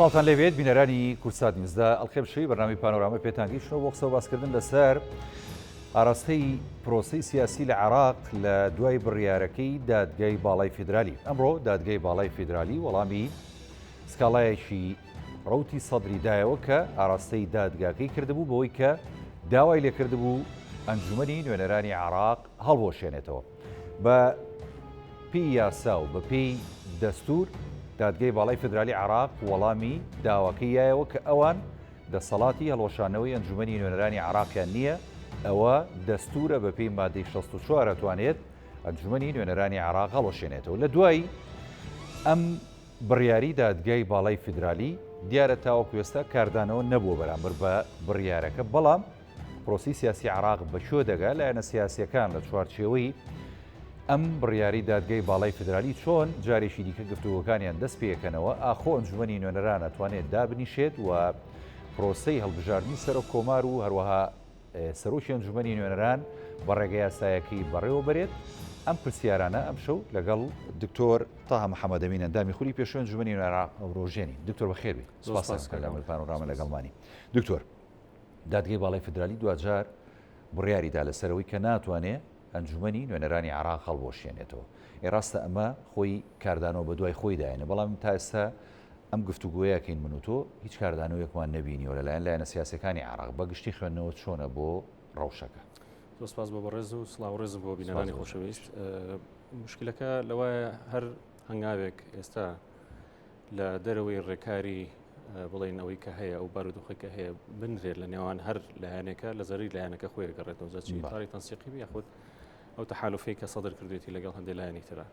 ساڵتان لەوێت بینەرانی کورسات نیوزدا ئەڵخێبشەی بەنامی پانۆرامە پێتانگیشنەوە بۆ قسە باسکردن لەسەر ئاراستەی پرۆسی سیاسی لە عێراق لە دوای بڕیارەکەی دادگای باڵای فیدرالی. ئەمڕۆ دادگای باڵای فیدرالی وەڵامی سکاڵایەکی ڕەوتی سەدری دایەوە کە ئاراستەی دادگاکەی کردبوو بەوەی کە داوای لێکردبوو ئەنجومەنی نوێنەرانی عێراق هەڵبۆشێنێتەوە. بە پێی یاسا و بە پێی دەستور دادگای باڵای فیدرالی عێراق وەڵامی داواکەیایەوە کە ئەوان دەسەڵاتی هەڵۆشانەوەی ئەنجومەنی نوێنەرانی عێراقیان نییە، ئەوە دەستورە بە پێی مادەی 64 ئەتوانێت ئەنجومەنی نوێنەرانی عێراق هەڵۆشێنێتەوە. لە دوای ئەم بڕیاری دادگای باڵای فیدرالی دیارە تاوەکو ئێستا کاردانەوە نەبووە بەرامبەر بە بڕیارەکە، بەڵام پرۆسی سیاسی عێراق بەشۆ دەگا لایەنە سیاسیەکان لە چوارچێوەی ئەم بڕیاری دادگای باڵای فیدرالی چۆن جارێکی دیکە گفتوگۆکانیان دەست پێکەنەوە ئاخۆ ئەنجومەنی نوێنەران ئەتوانێت دابنیشێت و پرۆسەی هەڵبژاردننی سەرۆک کۆمار و هەروەها سەرۆکی ئەنجومەنی نوێنەران بە ڕێگە یاسایەکەی بەڕێوە بەرێت. ئەم پرسیارانە ئەم شەو لەگەڵ دکتۆر تاها محەممەدەمین ئەندامی خولی پێشوە ئەنجومەنی نوێنەران ڕۆژێنی. دکتۆر بەخێربی، سوپاس لە پانۆرامە لەگەڵمانی. دکتۆر، دادگای باڵای فیدرالی دوجار بڕیاریدا لەسەرەوەی کە ناتوانێت ئەنجومەنی نوێنەرانی عێراق هەڵبۆشێنێتەوە. ڕاستە ئەمە خۆی کاردانەوە بە دوای خۆی داێنە، بەڵام تا ئێستا ئەم گفتوگۆیەکەین من و تۆ هیچ کاردانەوەیەکمان نەبینیەوە لەلایەن لایەنە سیاسەکانی عێراق. بەگشتی خوێندنەوە چۆنە بۆ ڕەوشەکە؟ سپاس بۆ بەڕێز و سڵاو ڕێزم بۆ بینەرانی خۆشەویست. مشکلەکە لەوایە هەر هەنگاوێک ئێستا لە دەرەوەی ڕێکاری بڵین ئەوەی کە هەیە ئەو بارودۆخەکە هەیە بنرێت لە نێوان هەر لایەنێکە لە زەری لایەنەکە خۆی گەڕێتەوە زەچی تاری تەنسیقی یاخود ئەو تەحالوفەی کە سەدر کردوێتی لەگەڵ هەندێک لایەنی ترە.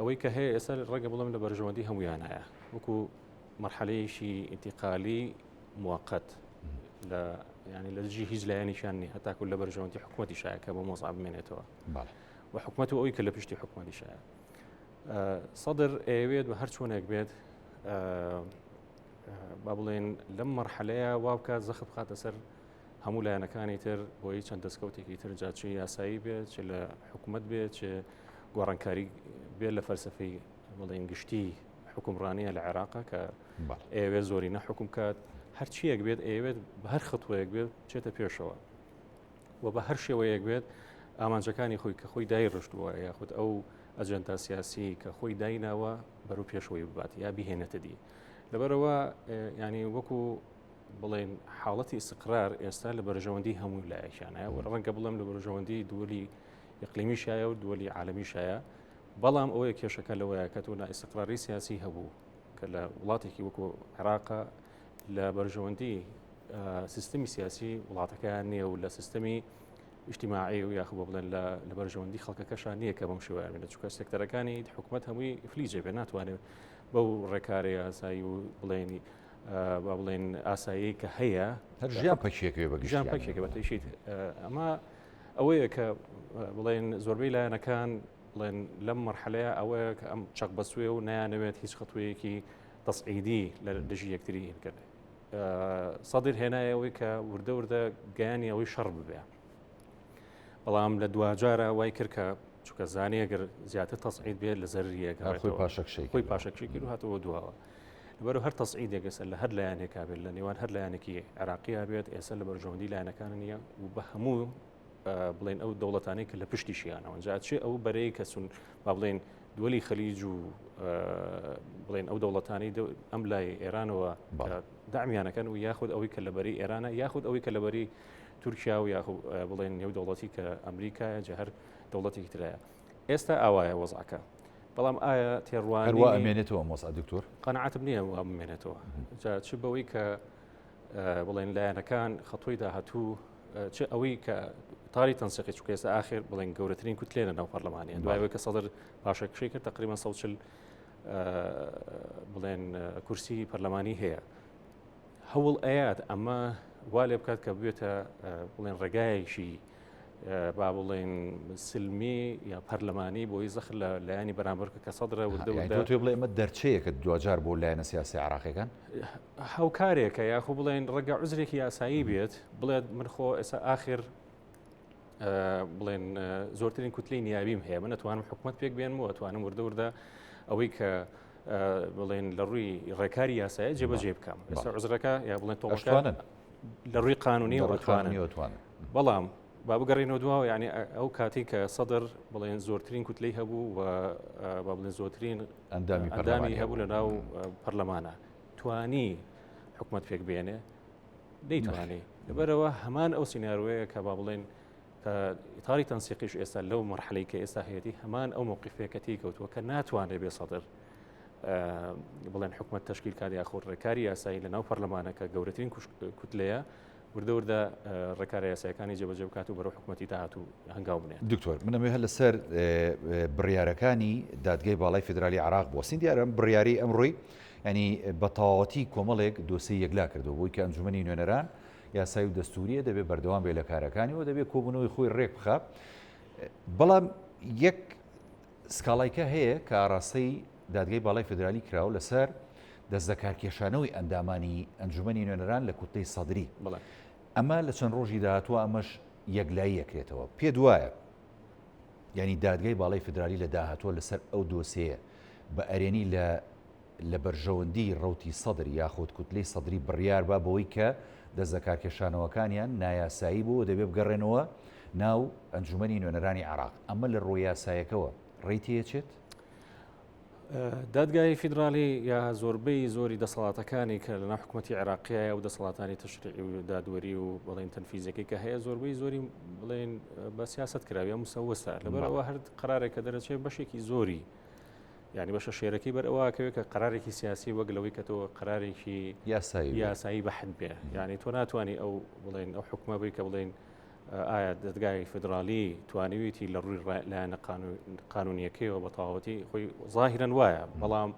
ئەوەی کە هەیە ئێستا ڕێگە بڵێم لە بەرژەوەندی هەمویان هەیە، وەکو مەرحەلەیەشی ئینتیقالی موقت لە ینی لە دژی هیچ لایەنیشان نیە، هەتاکو لە بەرژەوەندی حکوومەتی شایەکە بۆ مۆزعب بمێنێتەوە و حکوومەت و ئەوی کە لە پشتی حکوومەتی شایە. سەدر ئەوێت و هەر چۆنێک بێت با بڵێن لەم مەرحەلەیە وابکە زەخت بخاتە سەر هەموو لایەنەکانی تر بۆی چەند دەستکەوتێکی تر جاچی یاسایی بێت، چ لە حکوومەت بێت، چ گۆڕانکاری بێت لە فەلسفەی بڵێن گشتی حکومڕانیە لە عێراقا کە ئێوێ زۆری نەحکوم کات، هەرچیەک بێت ئەوێت بە هەر خطوەیەک بێت چێتە پێشەوە و بە هەر شێوەیەک بێت ئامانجەکانی خۆی کە خۆی دای ڕشتووە یاخود ئەو ئەجەندا سیاسی کە خۆی دایناوە بەرەو پێشەوەی ببات یا بیهێنێتە دی. لەبەرەوە ینی وەکو بڵێن حاڵەتی ئیستقرار ئێستا لە بەرژەوەندی هەموو لایەکانە و ڕەنگە بڵێم لە بەرژەوەندی دووەلی ئیقلیمی شایە و دووەلی عالەمی شایە، بەڵام ئەوەیە کێشەکە لەوەیە کە تۆ ئیستقراری سیاسی هەبوو کە لە وڵاتێکی وەکو عێراقا لە بەرژەوەندی سیستمی سیاسی وڵاتەکان نییە و لە سیستمی ئیجتیماعی و یاخو بڵێن لە بەرژەوەندی خەڵکەکەشان نییە کە بەم شێوەیە بێت، چونکە سێکتەرەکانی حکوومەت هەمووی فلیجێ بێ، ناتوانێت بەو ڕێکارەی ئاسایی و بڵێنی با بڵێن ئاسایی کە هەیە هەر ژیان پەکێکەوە بەگشتیان پەکێکە بەتەیشیت. ئەمە ئەوەیە کە بڵێن زۆربەی لایەنەکان بڵێن لەم مەرحەلەیە ئەوەیە کە ئەم چەق بەسوێ و نایانەوێت هیچ خەتوەیەکی تەسعیدی لە دژی یەکتری هینکرد. سەدر هێنایەوەی کە وردە وردە گەیانی ئەوەی شەڕ ببێ، بەڵام لە دوجارە وای کرد کە چونکە زانێ ئەگەر زیاتر تەسعید بێت لە زەریەکە خۆی پاشەکشی کرد و هاتەوە دووەوە. لەبەرەوە هەر تەسعیدێک ئێستا لە هەر لایەنێکا بێت لە نێوان هەر لایەنێکی عێراقیە بێت ئێستا لە بەرژەوەندی لایەنەکان نییە و بە هەموو بڵێن ئەو دەوڵەتانەی کە لە پشتی شیانەوە جا چێ ئەو بەرەی کە سون با بڵێن دووەلی خەلیج و بڵێن ئەو دەوڵەتانی ئەم لای ئێرانەوە دامیانەکەن و یاخود ئەوەی کە لەبەری ئێرانە یاخود ئەوەی کە لەبەری تورکیا و یاخود بڵێن نێو دەوڵەتی کە ئەمریکایە جە هەر دەوڵەتێکی ترایە. ئێستا ئاوایە وەزعەکە، بەڵام ئایا تێڕوانی ئەمێنێتەوە مۆسا دکتۆر؟ قەنەعەتم نییە و ئەمێنێتەوە جا چ بەوەی کە بڵێن لایەنەکان خەتۆی داهاتوو چ ئەوەی کە تاری تەنسیقی چووکە ئێستا ئاخر بڵێن گەورەترین کوتلێنە ناو پەرلەمانیە دوایەوەی کە سەدر پاشەکشەی کرد تقریبا 140 بڵێن کورسی پەرلەمانی هەیە. هەوڵ ئەیات ئەمە وا لێ بکات کە بێتە بڵێن ڕێگایەکی با بڵێن سلمی یا پەرلەمانی بۆی زەخر لە لایانی بەرامبەرکە کە سەدرە وردە توێ بڵێ ئەمە دەرچەیەکە دوجار بۆ لایەنە سیاسی عێراقیەکان هاوکارێکە یاخۆ بڵێن ڕێگا عوزرێکی یاسایی بێت بڵێت من خۆ ئێستا ئاخر بڵێن زۆرترین کوتلەی نیابیم هەیە، من ئەتوانم حکوومەت پێک بێنم و ئەتوانم وردە ئەوەی کە بڵێن لە ڕووی ڕێکاری یاسایە جێبەجێ بکەم ئێستا عوزرەکە یا بڵێن تۆڵەکە لە ڕووی قانونی وەتوانن بەڵام با بگەڕێنەوە دواوە یعنی ئەو کاتی کە سەدر بڵێن زۆرترین کوتلەی هەبوو و با بڵێن زۆرترین ئەندامی هەبوو لە ناو پەرلەمانە توانی حکومەت پێک بێنێ دەیتوانێت لەبەرەوە هەمان ئەو سیناروەیە کە با بڵێن ئیتاری تەنسیقیش ئێستا لەو مەرحلەی کە ئێستا هەیەی هەمان ئەو مووقفێکەتی کەوتووە کە ناتوانێت بێ سەدر بڵێن حکومەت تشکیل کات یاخۆ ڕێکاری یاسایی لە ناو پەرلەمانەکە گەورەترین کوتلەیە وردە ڕێکارە یاسایەکانی جێبەجێ بکات و بەرەو حکومەتی داهاتوو هەنگاو بنێت. دکتۆر منەوێ هەر لەسەر بڕیارەکانی دادگای باڵای فیدرالی عراق بووە سین دیارم بڕیاری ئەمڕۆی ینی بە تەواوەتی کۆمەڵێک دۆسی یەکلا کردو بۆی کە ئەنجومەنی نوێنەران یاسایی و دەستوریە دەبێت بەردەوام بێ لە کارەکانیەوە دەبێت کۆبوونەوەی خۆی ڕێک بخات بەڵام یەک سکاڵایکە هەیە کە ئاڕاستەی دادگای باڵای فیدرالی کراوە لەسەر دەستەکارکێشانەوەی ئەندامانی ئەنجومەنی نوێنەران لە کوتلەی سەدری ئەمە لە چەند ڕۆژی داهاتوە ئەمەش یەکلایی یەکرێتەوە پێ وایە ینی دادگای باڵای فیدرالی لە داهاتوە لەسەر ئەو دۆسەیە بە ئەرێنی لە بەرژەوەندی ڕەوتی سەدر یاخود کوتلەی سەدری بڕیار بە بەوەی کە دەستەکارکێشانەوەکانیان نایاسایی بوو دەبێت بگەڕێنەوە ناو ئەنجومەنی نوێنەرانی عراق ئەمە لە ڕۆی یاسایەکەوە ڕێیتیەچێت دادگای فیدرالی یا زۆربەی زۆری دەسەڵاتەکانی کە لە ناو حکوومەتی عێراقیە و دەسەڵاتانی تشریعی و دادوەری و بڵێن تەنفیزەکەی کە هەیە زۆربەی زۆری بڵێن بە سیاست کراوە مسەوەسە لەبەرەوە هەر قرارێک کە دەرەچێت بەشێکی زۆری یعنی بەشە شێرەکەی بەرەوەکەوێت کە قرارێکی سیاسی وەک لەوەی کە تۆ قرارێکی یاسایی بەحد بێ یعنی تۆ ناتوانانی ئەو بڵێن ئەو حکومە بی کە بڵێن ئایا دادگای فدرالی توانیویتی لە ڕووی لایەنە قانونیەکەیەوە بە تەواوەتی خۆی ظاهرەن وایە بەڵام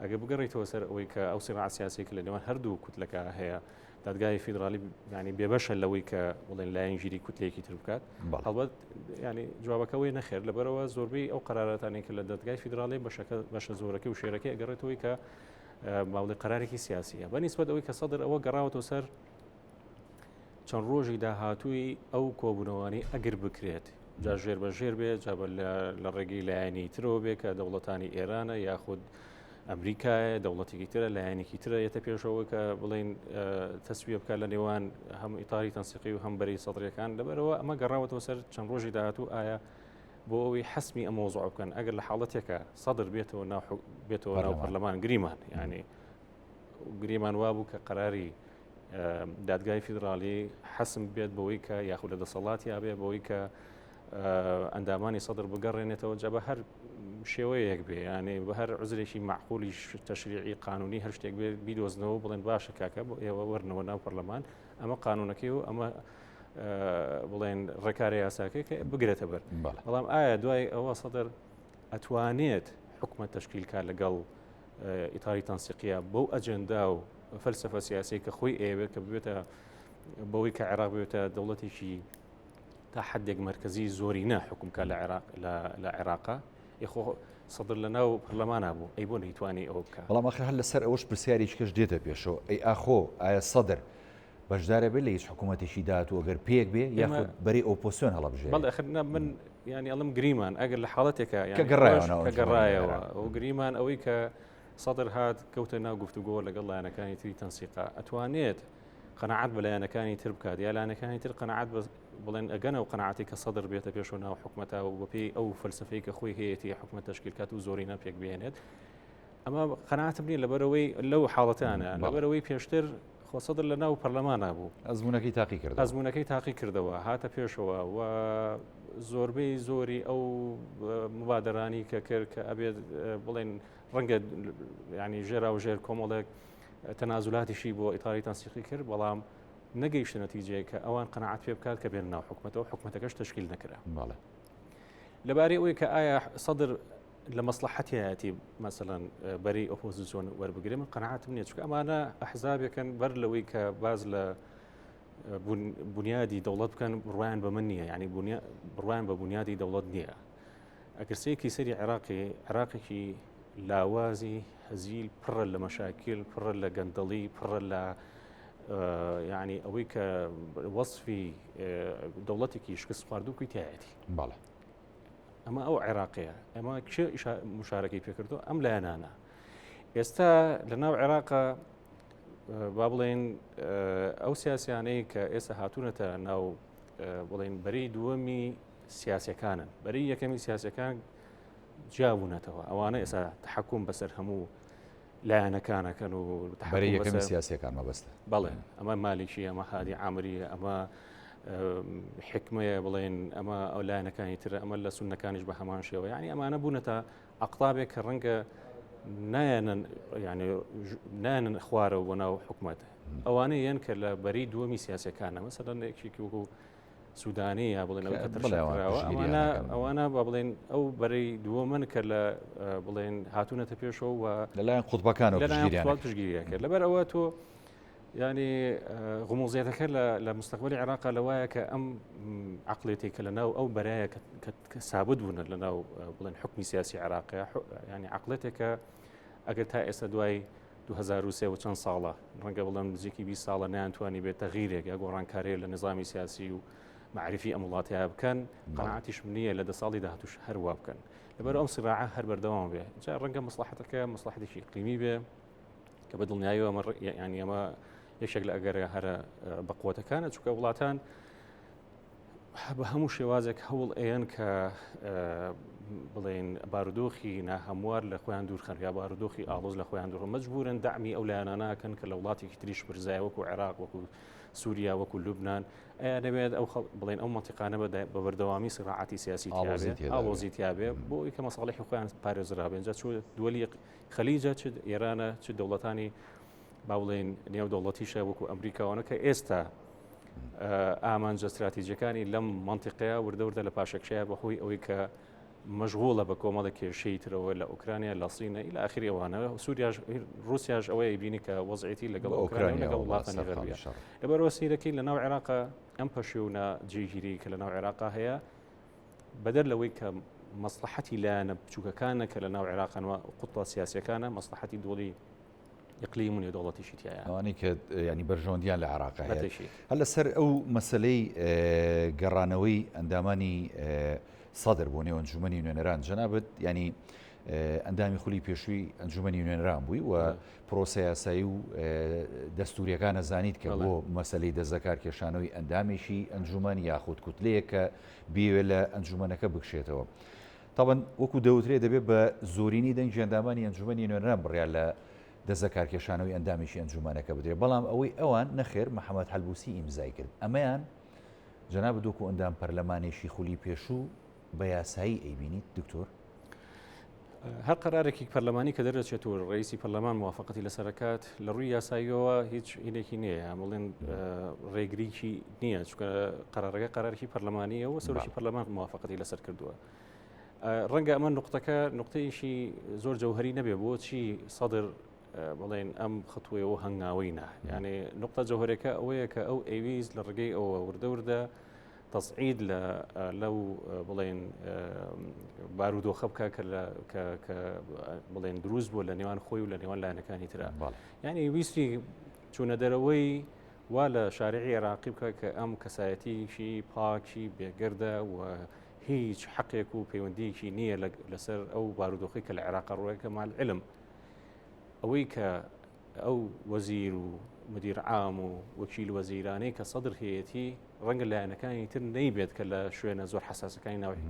ئەگە بگەڕێتەوە سەر ئەوەی کە ئەو سیڕاع سیاسی کە لە نێوان هەردوو کوتلەکە هەیە دادگای فیدرالی ینی بێبەشە لەوەی کە بڵێن لایەن ژیری کوتلێکی تر بکات هەڵبەت ینی جوابەکەوەی نەخێر لەبەرەوە زۆربەی ئەو قراراتانی کە لە دادگای فیدرالی بەشە زۆرەکە و شێرەکەی ئەگەڕێتەوەی کە باڵێ قرارێکی سیاسیە بەنسبەت ئەوەی کە سەدر ئەوە گەڕاوەتەوە سەر چەند ڕۆژی داهاتووی ئەو کۆبوونەوەی ئەگەر بکرێت جا ژێر بە ژێر بێت جا لە ڕێگەی لایەنی ترەوە بێت کە دەوڵەتانی ئێرانە یاخود ئەمریکایە دەوڵەتێکی ترە لایەنێکی ترە یەتە پێشەوە کە بڵێن تەسویە بکات لە نێوان هەم ئیتاری تەنسیقی و هەم بەری سەدرەکان لەبەرەوە ئەمە گەڕاوەتەوە سەر چەند ڕۆژی داهاتوو ئایا بۆ ئەوەی حەسمی ئەم مۆزوع بکەن ئەگەر لە حاڵەتێکە سەدر بێتەوە ناو پەرلەمان گریمان ینی گریمان وابوو کە قراری دادگای فیدرالی حەسم بێت بەوەی کە یاخود لە دەسەڵاتی یابێ بەوەی کە ئەندامانی سەدر بگەڕێنێتەوە جا بە هەر شێوەیەک بێ ینی بە هەر عزرێکی معقولی تەشریعی قانونی هەر شتێک بێت بیدۆزنەوە بڵێن باشە کاکە ئێوە وەرنەوە ناو پەرلەمان ئەمە قانونەکەی و ئەمە بڵێن ڕێکارە یاساکەی کە بگرێتە بەر بەڵام ئایا دوای ئەوە سەدر ئەتوانێت حکومەت تشکیلکار لەگەڵ ئیتاری تەنسیقیە بەو ئەجەندا و فەلسفە سیاسی کە خۆی ئێوێت کە ببێتە بەوەی کە عێراق بێتە دەوڵەتێکی تا حدێک مرکزی زۆری نە حکومکە لە عێراقا یخۆ سەدر لە ناو پەرلەمانە بوو ئەی بۆ نەیتوانی ئەوە بکە بەڵام ئەخر هەر لەسەر ئەوەش پرسیاریش کەش دێتە پێشەوە ئەی ئاخۆ ئایا سەدر بەشدارە بێت لە هیچ حکوومەتێکی داهاتوو ئەگەر پێک بێ یاخود بەری ئۆپۆسیۆن هەڵەبژێت بەڵێ ئەخرنا من ینی ئەڵم گریمان ئەگەر لە حاڵەتێکە کە گەڕایەوە ئەو گریمان ئەوەی کە سەدر هات کەوتە ناو گفتوگۆ لەگەڵ لایەنەکانی تری تەنسیقا ئەتوانێت قەنەعەت بە لایەنەکانی تر بکات یا لایەنەکانی تر قەنەعەت بڵێن ئەگەنە و قەنەعەتی کە سەدر بێتە پێش و ناو حکومەتە و بەپێی ئەو فەلسفەی کە خۆی هەیەی حکومەت تشکیلکات و زۆری ناپێک بێنێت ئەمە قەنەعەتم نییە لەبەرەوەی لەو حاڵەتانە لەبەرەوەی پێشتر خۆ سەدر لە ناو پەرلەمانە بوو ئەزمونەکەی تاقی کردەوە هاتە پێشەوە و زۆربەی زۆری ئەو مبادرانی کە کرد کە ئەبێت بڵێن ڕەنگە ینی ژێرا و ژێر کۆمەڵێک تەنازولاتیشی بۆ ئیتاری تەنسیقی کرد بەڵام نەگەیشتە نەتیجەیە کە ئەوان قەنەعەت پێ بکات کە بێن ناو حکومەتەوە حکومەتەکەش تشکیل نەکرا لەبارەی ئەوەی کە ئایا سەدر لە مەسلحەتیەتی مەسەڵەن بەری ئۆپۆزیسیۆن وەربگرێ من قەنەعەتم نییە چونکە ئەمانە ئەحزابێکن بەر لەوەی کە باز لە بنیادی دەوڵەت بکەن بڕوایان بە من نییە یعنی بڕوایان بە بنیادی دەوڵەت نییە ئەگەرسەیەکی سەری عێراقێکی لاوازی هەزیل پڕە لە مەشاکل پڕە لە گەندەڵی پڕە لە یعنی ئەوەی کە وەصفی دەوڵەتێکی شکست خواردووکوی تایەتی باڵە ئەمە ئەو عێراقەیە ئەمە کێ مشارەکەی پێکردو ئەم لایەنانە ئێستا لە ناو عێراقا با بڵێن ئەو سیاسیانەی کە ئێستا هاتوونەتە ناو بڵێن بەرەی دووەمی سیاسەکانن بەرەی یەکەمی سیاسەکان جیابوونەتەوە ئەوانە ئێستا تحکوم بەسەر هەموو لایەنەکانەکەن و بەرەی یەکەمی سیاسیەکان مەبەستە بەڵێ ئەمە مالیکی ئەمە هادی عامریە ئەمە حکمەیە بڵێن ئەمە ئەو لایەنەکانی تر ئەمە لە سونەکانیش بە هەمان شێوە یعنی ئەمانە بوونەتە ئەقتابێک کە ڕەنگە نایەنن خوارەوە بۆ ناو حکوومەت ئەوانەیە یەن کە لە بەری دووەمی سیاسەکانە مەسەڵەن یەکێکی وەکو سوودانی یا بڵێن ئەوانە بە بڵێن ئەو بەرەی دووەمن کە لە بڵێن هاتوونەتە پێشەوە و لەلایەن قوتبەکانەوە پشتگیریەکە لەبەرەوە تۆ ینی غموزیەتەکە لە مستقبلی عێراقا لەوایە کە ئەم عقلێتی کە لە ناو ئەو بەرایە کە سابت بوون لە ناو بڵێن حکمی سیاسی عێراقی ینی عقلێتێکە ئەگەر تا ئێستا دوای 2023 و چەند ساڵە ڕەنگە بڵێن نزیکی 20 ساڵە نیانتوانی بێت تەغیرێک یا گۆڕانکارێ لە نظامی سیاسی و معرفی ئەم وڵاتیە بکەن قەناعەتیش نییە لە 10 ساڵی داهاتووش هەروە بکەن لەبەر ئەم سراعە هەر بەردەوام بێ جا ڕەنگە مەسلحەتەکە مەسلحەتێکی اقلیمی بێ کە بە دڵنیاییەوە ینی ئەمە یەکێک لە ئەگەر هەرە بەقوتەکانە چونکە وڵاتان بە هەموو شێوازێک هەوڵ ئەیەن کە بڵێن بارودۆخی ناهەموار لە خۆیان دوورخەن یا بارودۆخی ئاڵۆز لە خۆیان دوور مەجبورن دعمی ئەو لایەنانەکەن کە لە وڵاتێکی تریش برزای وەکو عێراق وەکو سووریا وەکو لوبنان ئەیە دەبێت ئەو بڵێن ئەو مەنتیقانە بە بەردەوامی سراعەتی سیاسی ئاڵۆزی تیابێ بۆ ئەوی کە مەساڵحی خۆیان پارێزرابێن جا چوو دووەلی خەلیجە چ ئێرانە چ دەوڵەتانی با بڵێن نێو دەوڵەتیشە وەکو ئەمریکاوانە کە ئێستا ئامانجە استراتیجیەکانی لەم منتیقەیە وردە لە پاشەکشەیە بەخۆی ئەوەی کە مەشغوڵە بە کۆمەڵە کێشەی ترەوە لە ئوکرانیا لە سینە ئیلا ئاخری ئەوانە سووریاش رووسیاش ئەوەی بینی کە وەزعیتی لەگەڵ ئوکرانیا لەگەڵ وڵاتانی غەربیە لەبەرەوە سیرەکەی لە ناو عێراقا ئەم پەشێونە جێگیری کە لە ناو عێراقا هەیە بەدەر لەوەی کە مەسلحەتی لایەنە بچووکەکانە کە لە ناو عێراقانەوە قوتڵە سیاسیەکانە مەسلحەتی دۆڵی یقلیم و دەوڵەتیشی تایە ئەوانەی کە ینی بەرژۆندیان لە عێراقا هەیە هەر لەسەر ئەو مەسلەی گەڕانەوەی ئەندامانی سەدر بۆ نێو ئەنجومەنی نوێنەران جەنابەت ینی ئەندامی خولی پێشووی ئەنجومەنی نوێنەران بووی و پرۆسە یاسایی و دەستوریەکانە زانیت کە بۆ مەسلەی دەستەکار کێشانەوەی ئەندامێکی ئەنجومەن یاخود کوتلەیە کە بیوێ لە ئەنجومەنەکە بکشێتەوە تاوان وەکو دەوترێ دەبێت بە زۆرینی دەنگی ئەندامانی ئەنجومەنی نوێنەران بڕیان لە دەستەکار کێشانەوەی ئەندامیشی ئەنجومانەکە بدرێت بەڵام ئەوەی ئەوان نەخێر محەممەد هەلبوسی ئیمزای کرد ئەمەیان جەناب دۆکو ئەندام پەرلەمانێکی خولی پێشوو بە یاسایی ئەیبینیت دکتۆر هەر قەرارێکی پەرلەمانی کە دەرەچێت و ڕئیسی پەرلەمان موافقەتی لەسەرکات لە ڕووی یاساییەوە هیچ هینێکی نییە بڵێن ڕێگریکی نییە چونکە قەرارێکی پەرلەمانیەوە سەرۆکی پەرلەمان موافقەتی لەسەر کردووە ڕەنگە ئەمە نقطەیەشی زۆر جەوهری نەبێ بۆچی سەدر بڵێن ئەم خەتوویەوە هەنگاوینە یعنی نقطە جەوهرەکە ئەوەیە کە ئەو ئەویز لە ڕێگەی ئەوە وردە تەسعید لەو بڵێن بارودۆخە بکە کە بڵێن دروست بووە لە نێوان خۆی و لە نێوان لایەنەکانی ترە یعنی ویستی چوونە دەرەوەی وا لە شارعی عێراقی بکە کە ئەم کەسایەتیشی پاکی بێگردە و هیچ حەقێک و پەیوەندیەکی نییە لەسەر ئەو بارودۆخی کە لە عێراق ڕووەکە مال علم ئەوەی کە ئەو وەزیر و مدیر عام و وەکیل وەزیرانەی کە سەدر هەیەتی ڕەنگە لایەنەکانی تر نەیبێت کە لە شوێنە زۆر حساسەکانی ناوی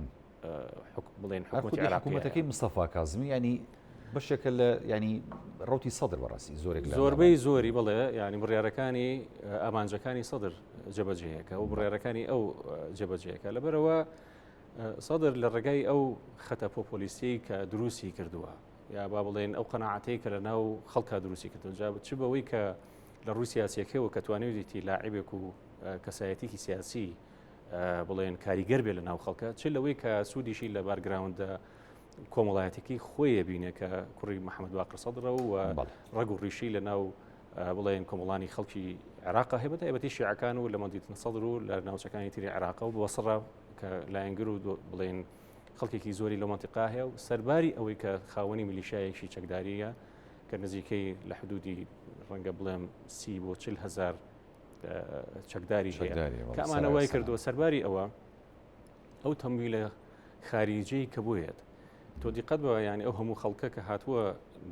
بڵێن حکوومەتەکەی مستەفا کاظمی ینی بەشێکە لە ینی ڕوتی سەدر بەڕاستی زۆربەی زۆری بڵێ ینی بڕیارەکانی ئامانجەکانی سەدر جێبەجێیەکە و بڕیارەکانی ئەو جێبەجێیەکە لەبەرەوە سەدر لە ڕێگای ئەو خەتە پۆپۆلیستی کە دروستی کردووە یا با بڵێن ئەو قەناعەتەی کە لە ناو خەڵکا دروستی کردو جا چ بەوەی کە لە ڕووی سیاسیەکەەوە کە توانێتی لاعیبێک و کەسایەتێکی سیاسی بڵێن کاریگەر بێ لە ناو خەڵکە چ لەوەی کە سوودیشی لە بارگراوندە کۆمەڵایەتێکی خۆیە بینێ کە کوڕی محەممەد باقر سەدرە و ڕەگ و ڕیشی لە ناو بڵێن کۆمەڵانی خەڵکی عێراق هەیە بەتایبەتی شیعەکان و لە مەدینە سەدر و لە ناوچەکانی تری عێراق و بەوەسڕە کە لایەنگر و بڵێن خەڵکێکی زۆری لە منتیقا هەیە و سەرباری ئەوەی کە خاوەنی میلیشایەکی چەکداریە کە نزیکەی لە حدودی ڕەنگە بڵێم 30 بۆ 40 هزار چەکداری هەیە کە ئەمانەوەی کردووە سەرباری ئەوە ئەو تەمویلە خارجی کە بۆیێت تۆ دیقەت بە ینی ئەو هەموو خەڵکە کە هاتووە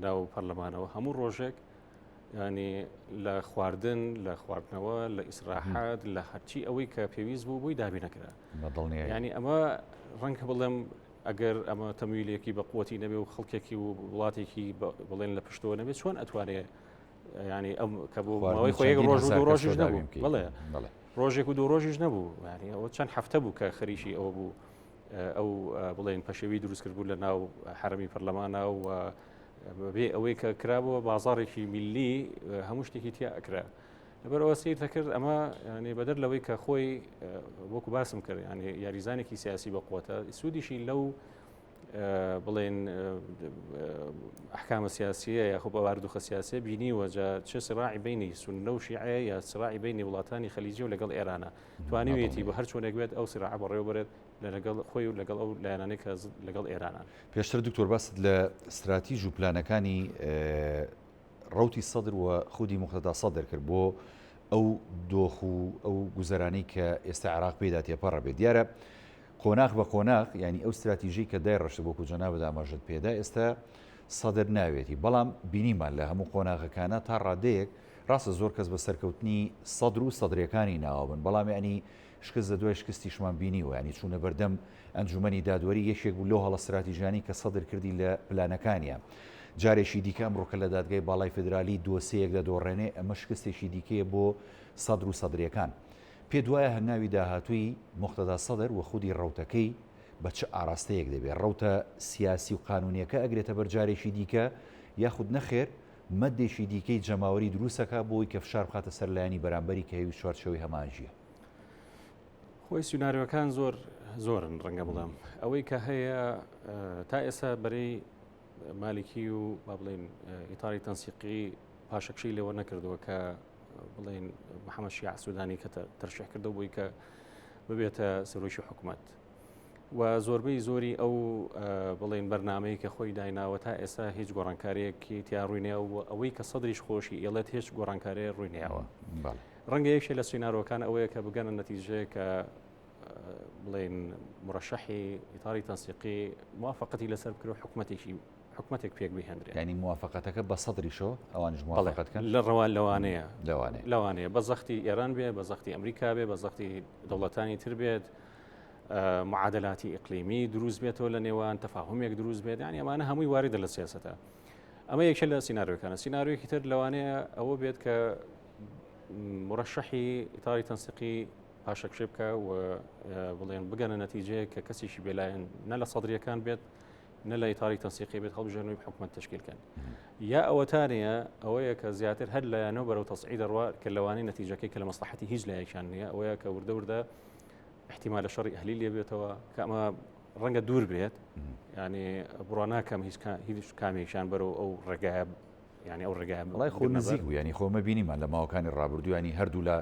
ناو پەرلەمانەوە هەموو ڕۆژێک ینی لە خواردن لە خواردنەوە لە ئیسراحات لە هەرچی ئەوەی کە پێویست بوو بووی دابی نەکرا ینی ئەمە ڕەنگە بڵێم ئەگەر ئەمە تەمویلێکی بە قوتی نەبێ و خەڵکێکی و وڵاتێکی بڵێن لە پشتەوە نەبێت چۆن ئەتوانێت ینی ئەم کە بوو ماوەی خۆی ڕۆژ و دو ڕۆژیش نەبوو بڵێ ڕۆژێک و دو ڕۆژیش نەبوو ینی ئەوە چەند هەفتە بوو کە خەریکی ئەوە بوو ئەو بڵێن پەشێوی دروست کرد بوو لە ناو حرەمی پەرلەمانە و بێ ئەوەی کە کرابەوە بازارێکی میلی هەموو شتێکی تیا ئەکرا لەبەرەوە سیر دەکرد ئەمە ینی بەدەر لەوەی کە خۆی وەکو باسم کرد ینی یاریزانێکی سیاسی بە قوتە سوودیشی لەو بڵێن ئەحکامە سیاسیە یا خۆ باواردوخە سیاسێ بینیوە جا چه سراعی بینی سونە و شیعە یا سراعی بینی وڵاتانی خەلیجی و لەگەڵ ئێرانە توانیوێتی بە هەر چۆنێک بێت ئەو سراع بەڕێوەبرێت لەگەڵ خۆی و لەگەڵ ئەو لایەنانەی کە لەگەڵ ئێرانان پێشتر دکتۆر باست لە استراتیژ و پلانەکانی ڕوتی سەدر و خودی مختەدا سەدر کرد بۆ ئەو دۆخ و ئەو گوزەرانی کە ئێستا عێراق پێدا تێپەڕە بێت دیارە قۆناغ بە قۆناغ ینی ئەو استراتیژی کە دای ڕەشە بۆ کوجەنابە ئاماژەت پێدا ئێستا سەدر ناوێتی بەڵام بینیمان لە هەموو قۆناغەکانە تا ڕادەیەک ڕاستە زۆر کەس بە سەرکەوتنی سەدر و سەدرەکانی ناوابن بەڵام ینی شکست لە دوای شکستیشمان بینیوە ینی چوونە بەردەم ئەنجومەنی دادوەری یەکێک بوو لەو هەڵە استراتیژیانی کە سەدر کردی لە پلانەکانیە جارێکی دیکە ئەمڕۆکە لە دادگای باڵای فدرالی دۆسەیەک دەدۆڕێنێ ئەمە شکستێکی دیکەیە بۆ سەدر و سەدرەکان پێ دوایە هەنگاوی داهاتووی مختەدا سەدر و خودی ڕەوتەکەی بە چه ئاراستەیەک دەبێت ڕەوتە سیاسی و قانونیەکە ئەگرێتە بەرجارێکی دیکە یاخود نەخێر مەدێکی دیکەی جەماوەری دروستەکە بۆی کە فشار بخاتە سەرلایانی بەرامبەری کە هێوی چوارچەوەی هەمانژیە خۆی سیناریۆکان زۆرن ڕەنگە بڵام ئەوەی کە هەیە تا ئێستا بەرەی مالکی و با بڵێن ئیتاری تەنسیقی پاشەکشی لێوە نەکردووە کە بڵێن محەممەد شیع سوودانی کە تەرشیح کردو بووی کە ببێتە سەرۆکی حکوومەت و زۆربەی زۆری ئەو بڵێن بەرنامەیە کە خۆی دایناوە تا ئێستا هیچ گۆڕانکاریەکی تیا ڕووینێ و ئەوەی کە سەدریش خۆشی ئێڵێت هیچ گۆڕانکارەیە ڕووینیاوە ڕەنگە یەکێ لە سینارۆکان ئەوەیە کە بگەنە نەتیجەیە کە بڵێن مرشحی ئیتاری تەنسیقی موافقەتی لەسەر بکرێ حکومەتێک پێک بهێنرێت ینی موافقەتەکە بە سەدریشەوە ئەوانش موافقەتکەن لە ڕەوان لەوانەیە بە زەختی ئێران بێ بە زەختی ئەمریکا بێ بە زەختی دەوڵەتانی تر بێت معادلاتی ئیقلیمی دروست بێتەوە لە نێوان تەفاهمێک دروست بێت ینی ئەمانە هەمووی واریدە لە سیاسەتە ئەمە یەکێ لە سیناریۆکانە سیناریۆیەکی تر لەوانەیە ئەوە بێت کە مرشحی ئیتاری تەنسیقی پاشەکشێ بکە و بڵێن بگەنە نەتیجەیە کە کەسێکی بێلایەن نە لە سەدرەکان بێت نە لە ئیتاری تەنسیقی بێت هەڵبژێنەوەی حکومەت تشکیلکەن یا ئەوەتانەیە ئەوەیە کە زیاتر هەر لایەنەوە بەرەو تەسعید دەڕوا کە لەوانەی نەتیجەکەی کە لە مەسلحەتی هیچ لایەکیان نییە ئەوەیە کە وردە احتیمال لە شەڕی ئەهلی لێ بێتەوە کە ئەمە ڕەنگە دوور بێت ینی بڕوا ناکەم هیچ کامێکیان بەرەو ئەو ڕێگایە ینی ئەو ڕێگای بەڵای خۆ نزیک بوو ینی خۆمە بینیمان لە ماوەکانی ڕابردوو ینی هەردوو لە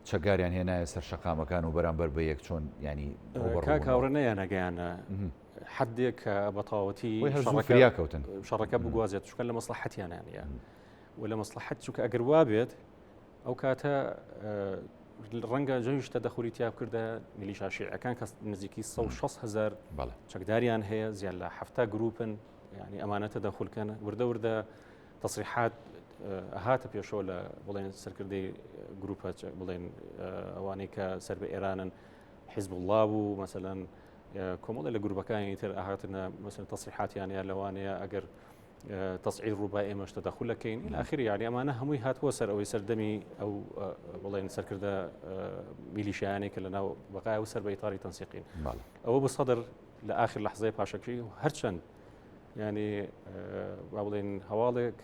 چەگاریان هێنایە سەر شەقامەکان و بەرامبەر بە یەک چۆن ینی کاکاوڕە نەیان نەگەیانە حدێک کە بەتاوەتی فریاکەوتن شەڕەکە بگوازێت چکە لە مەسلحەتیانیانە و لە مەسلحەت چووکە ئەگەر وا بێت ئەو کاتە ڕەنگە جەویش تەدەخوری تیاب کردە میلیشا شیعەکان کە نزیکی 160,000 چەکداریان هەیە زیان لە 7 گروپن ینی ئەمانە تەدەخولکەن وردە تەصریحات هاتە پێشەوە لە بڵێن سەرکردەی گروپە بڵێن ئەوانەی کە سەر بە ئێرانن حیزب الله بوو مەسەلەن کۆمەڵە لە گروپەکانی تر ئاهاتنە مەسەلەن تەصریحاتیانە لەوانەیە ئەگەر تەسعید ڕووبای ئێمەش تەدەخولەکەین إلى آخره یعنی ئەمانە هەمووی هاتووە سەر ئەوەی سەردەمی ئەو بڵێن سەرکردە میلیشیانێک کە لەناو بەقای و سەر بە ئیتاری تەنسیقین ئەوە بە سەدر لە ئاخر لەحزەی پاشەکشی هەرچەند ینی با بڵێن هەواڵێک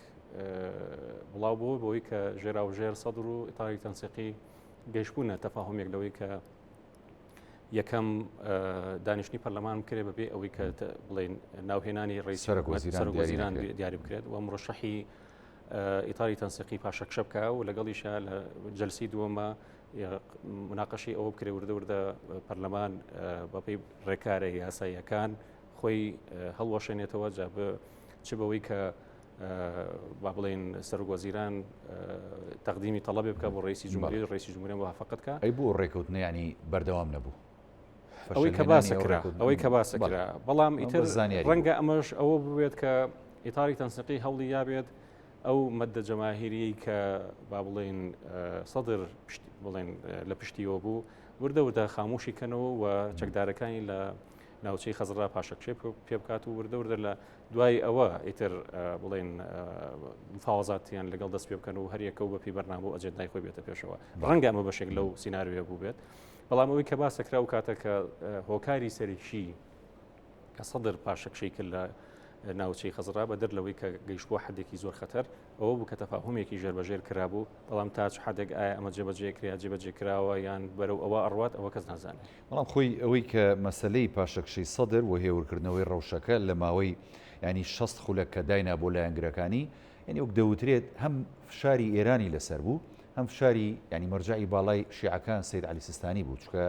بڵاو بوو بۆی کە ژێرا و ژێر سەدر و ئیتاری تەنسیقی گەیشتبوونە تەفاهمێک لەوەی کە یەکەم دانیشتنی پەرلەمان بکرێت بەبێ ئەوەی کە بڵێن ناوهێنانی ڕئیس سەرۆکوەزیران دیاری بکرێت و مرشحی ئیتاری تەنسیقی پاشەکشە بکە و لەگەڵیشە لە جەلسی دووەمە مناقەشی ئەوە بکرێ وردە پەرلەمان بەپێی ڕێکارە یاساییەکان خۆی هەڵوەشێنێتەوە جا چ بەوەی کە با بڵێن سەرۆکوەزیران تەقدیمی تەڵەبێ بکە بۆ ڕئیسی جمهوری ڕئیسی جمهوریە موافقەتکە ئەی بۆ ڕێکەوتنە ینی بەردەوام نەبوو ئەوەی کە باسەکرا ئەوەی کە باسەکرا بەڵام ئیتر ڕەنگە ئەمەش ئەوە بوێت کە ئیتاری تەنسیقی هەوڵی یابێت ئەو مەدە جەماهیری کە با بڵێن سەدر بڵێن لە پشتیەوە بوو وردە خاموشی کەنەوە و چەکدارەکانی لە ناوچەی خەزرا پاشەکشێ پێ بکات و وردە لە دوای ئەوە ئیتر بڵێن مفاوەزاتیان لەگەڵ دەست پێ بکەن و هەریەکە و بەپی بەرنامە و ئەجێندای خۆی بێتە پێشەوە ڕەنگە ئەمە بەشێک لەو سیناریۆ بوو بێت بەڵام ئەوەی کە باسەکرا و کاتە کە هۆکاری سەرشی کە سەدر پاشەکشەی کرد لە ناوچەی خەزرا بە دەرلەوەی کە گەیشتووە حدێکی زۆر خەتەر ئەوە بوو کە تەفاهمێکی ژێربەژێر کرابوو بەڵام تاچ حدێک ئایا ئەمە جێبەجێ کراوە یان بەرەو ئەوە ئەڕوات ئەوە کەس نازانێت بەڵام خۆی ئەوەی کە مەسلەی پاشەکشەی سەدر و هێورکردنەوەی ڕەوشەکە لە ماوەی ینی 60 خولەک کە داینا بۆ لایەنگرەکانی یعنی وەک دەوترێت هەم فشاری ئێرانی لەسەر بوو هەم فشاری ینی مەرجعی باڵای شیعەکان سید عەلی سیستانی بوو چکە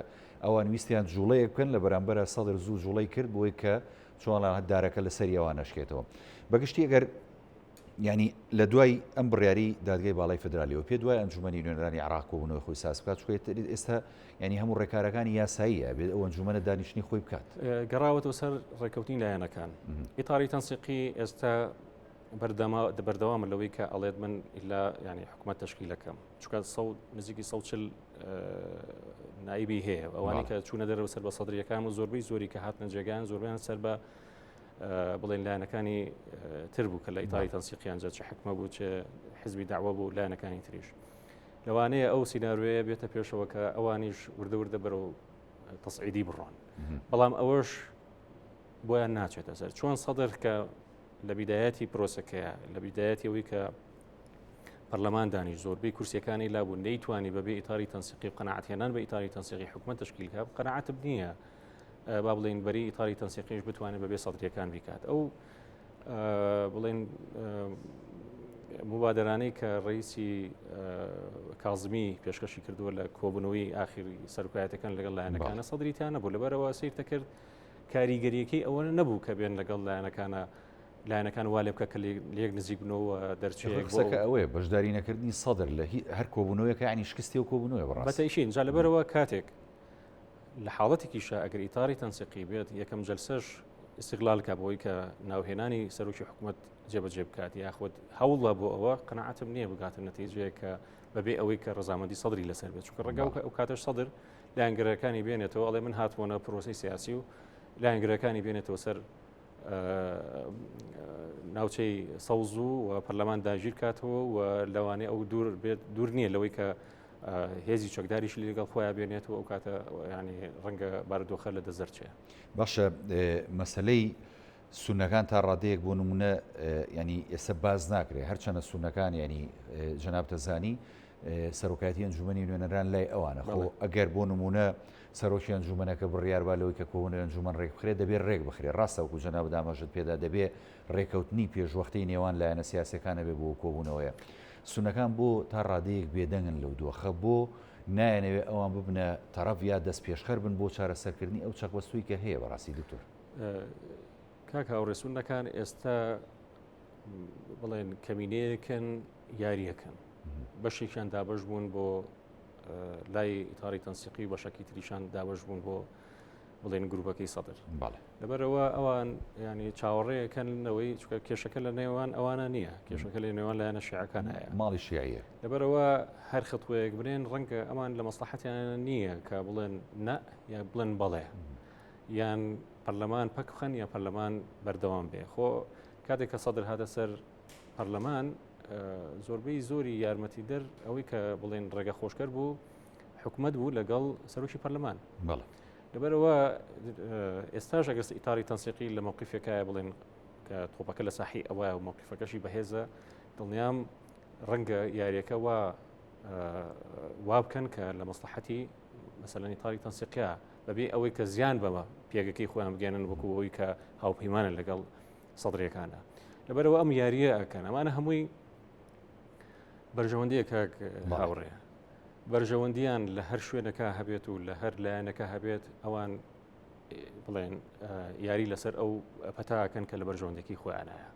ئەوان ویستیان جوڵەیە بکەن لە بەرامبەرە سەدر زوو جوڵەی کرد بۆی کە چۆنڵان هەدارەکە لەسەر ئەوان نەشکێتەوە بەگشتی ئەگەر ینی لە دوای ئەم بڕیاری دادگای باڵای فدرالیەوە پێ دوای ئەنجومەنی نوێنەرانی عێراق کۆبوونەوەی خۆی ساز بکات چکە ئێستا ینی هەموو ڕێکارەکانی یاساییە بێت ئەو ئەنجومەنە دانیشتنی خۆی بکات گەڕاوەتەوە سەر ڕێکەوتنی لایەنەکان ئیتاری تەنسیقی ئێستا بەردەوامە لەوەی کە ئەڵێت من ئیلا ینی حکومەت تەشکیلەکەم چکە نزیکی 140 نایبی هەیە ئەوانی کە چوونە دەرەوە سەر بە سەدرریەکان و زۆری کە هاتنە جێگان زۆربیان سەر بە بڵێن لایەنەکانی تر بوو کە لە ئیتاری تەنسیقیان جا چه حکمە بوو چه حزبی داوا بوو لایەنەکانی تریش لەوانەیە ئەو سیناروەیە بێتە پێشەوە کە ئەوانیش وردە بەرەو تەسعیدی بڕۆن بەڵام ئەوەش بۆیان ناچێتە سەر چۆن سەدر کە لە بیدایەتی پرۆسەکەیە لە بیدایەتی ئەوەی کە پەرلەمان دانیش زۆربەی کورسیەکانی لابوو نەیتوانی بەبێ ئیتاری تەنسیقی قەناعەتهێنان بە ئیتاری تەنسیقی حکومەت تشکیلکە قەناعەتم نییە با بڵێن بەری ئیتاری تەنسیقیش بتوانێت بەبێ سەدرریەکان بیکات ئەو بڵێن مبادرانەی کە ڕئیسی کاظمی پێشکەشی کردووە لە کۆبوونەوەی ئاخری سەرکایەتەکان لەگەڵ لایەنەکانە سەدرریتیان نەبوو لەبەرەوە سیرتە کرد کاریگەریەکەی ئەوە نەبوو کە بێن لەگەڵ لایەنەکان وا لێ بکە کە لێک نزیک بنەوە دەرچێکە ئەوەیە بەشداری نەکردنی سەدر لە هەر کۆبوونەوەیەکە ینی شکستی و کۆبوونەوەی بەڕاست بەتەیشین جا لەبەرەوە کاتێک لە حاڵەتێکیشە ئەگەر ئیتاری تەنسیقی بێت یەکەم جەلسەش استقلال کە بۆی کە ناوهێنانی سەرۆکی حکوومەت جێبەجێ بکات یاخود هەوڵە بۆ ئەوە قەناعەتم نییە بگاتە نەتیجەیە کە بەبێ ئەوەی کە ڕەزامەندی سەدری لەسەر بێت چونکە ڕەنگە ئەو کاتەش سەدر لایەنگەرەکانی بێنێتەوە ئەڵێ من هاتووەنە پرۆسی سیاسی و لایەنگەرەکانی بێنێتەوە سەر ناوچەی سەوز و پەرلەمان داگیر کاتەوە و لەوانەیە ئەو دوور نییە لەوەی کە هێزی چەکداریش لەگەڵ خۆیان بێنێتەوە ئەو کاتە ینی ڕەنگە بارودۆخە لە دەزەرچێ باشە مەسلەی سونەکان تا ڕادەیەک بۆ نمونە ینی ئێستا باز ناکرێت هەرچەنە سونەکان ینی جەناب تەزانی سەرۆکایەتی ئەنجومەنی نوێنەران لای ئەوانە خۆ ئەگەر بۆ نمونە سەرۆکی ئەنجومەنەکە بڕیاربا لەوەی کە کۆبوونەوەی ئەنجومەن ڕێک بخرێت دەبێت ڕێک بخرێت ڕاستەوەکو جەناب دامەژت پێدا دەبێت ڕێکەوتنی پێشوەختەی نێوان لایەنە سیاسەکانە بێ بۆ کۆبوونەوەیە سونەکان بۆ تا ڕادەیەک بێدەنگن لەو دۆخە بۆ نایەنەوێت ئەوان ببنە تەڕەف یا دەست پێشخەر بن بۆ چارەسەرکردنی ئەو چەقوەستووی کە هەیە بەڕاستی دکتۆر کاک هاوڕێسونەکان ئێستا بڵێن کەمینەیەکەن یاریەکەن بەشێکیان دابەش بوون بۆ لای ئیتاری تەنسیقی بەشێکی تریشان دابەش بوون بۆ بڵێن گروپەکەی سەدر لەبەرەوە ئەوان ینی چاوەڕێیەکەنەوەی چکە کێشەکە لە نێوان ئەوانە نییە کێشەکە لە نێوان لایەنە شیعەکان هەیە ماڵی شیعیە لەبەرەوە هەر خەتوەیەک بنێن ڕەنگە ئەمان لە مەسلحەتیان نییە کە بڵێن نە یا بڵێن بەڵێ یان پەرلەمان پەکخەن یا پەرلەمان بەردەوام بێ خۆ کاتێک کە سەدر هاتە سەر پەرلەمان زۆربەی زۆری یارمەتی دەر ئەوەی کە بڵێن ڕێگە خۆشکەر بوو حکومەت بوو لەگەڵ سەرۆکی پەرلەمان لەبەرەوە ئێستاش ئەگەر ئیتاری تەنسیقی لە موقیفەکەیە بڵێن کە تۆپەکە لە ساحی ئەوە و موقیفەکەشی بەهێزە دڵنیام ڕەنگە یاریەکە وا بکەن کە لە مەسلحەتی مەسەلەن ئیتاری تەنسیقیە بەبێ ئەوەی کە زیان بەمە پێگەکەی خۆیان بگەێنن وەکو ئەوەی کە هاوپەیمانە لەگەڵ سەدرریەکانە لەبەرەوە ئەم یاریە ئەکەن ئەمانە هەمووی بەرژەوەندیە کاک هاوڕێ بەرژەوەندیان لە هەر شوێنەکە هەبێت و لە هەر لایەنەکە هەبێت ئەوان بڵێن یاری لەسەر ئەو پەتاکەن کە لە بەرژەوەندێکی خۆیانایە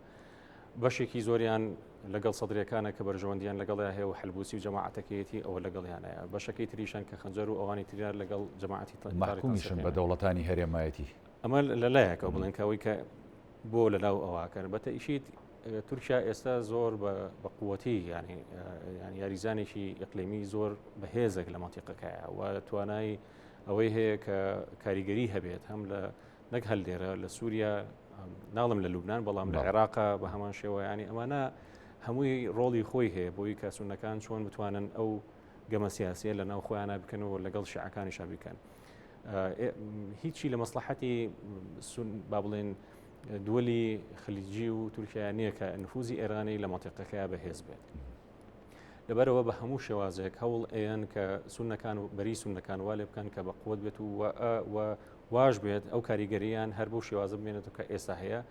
بەشێکی زۆریان لەگەڵ سەدرەکانە کە بەرژەوەندیان لەگەڵ هەیە و حلبوسی و جەماعەتەکەیەتی ئەوە لەگەڵیانەیە بەشەکەی تریشان کە خەنجەر و ئەوانی تریار لەگەڵ جەماعەتی محکومیشن بە دەوڵەتانی هەرێمایەتی ئەمە لەلایەکە بڵێن کەەوەی کە بۆ لەلاو ئەوواکەن بەتە ئیشیت تورکیا ئێستا زۆر بە قووەتی ینی یاریزانێکی ئەقلیمی زۆر بەهێزێک لە مەنتیقەکەیە و توانای ئەوەی هەیە کە کاریگەری هەبێت هەم لە نەک هەل لێرە لە سووریا ناڵم لە لوبناان بەڵام لە عێراقا بە هەمان شێوەیانی ئەمانە هەمووی ڕۆڵی خۆی هەیە بۆی کە سونەکان چۆن بتوانن ئەو گەمە سیاسیە لە ناو خۆیانە بکەنەوە لەگەڵ شیعەکانیشا بیکەن هیچی لە مەسلحەتی با بڵێن دووەلی خلیجی و تورکیا نییە کە نفوزی ئێرانی لە مەنتیقەکەیە بەهێز بێت لەبەرەوە بە هەموو شێوازێک هەوڵ ئەیان کە سونەکان و بەری سونەکان وا لێ بکەن کە بە قووت بێت و واش بێت ئەو کاریگەریان هەر بۆ شێوازە بمێنێتەوە کە ئێستا هەیە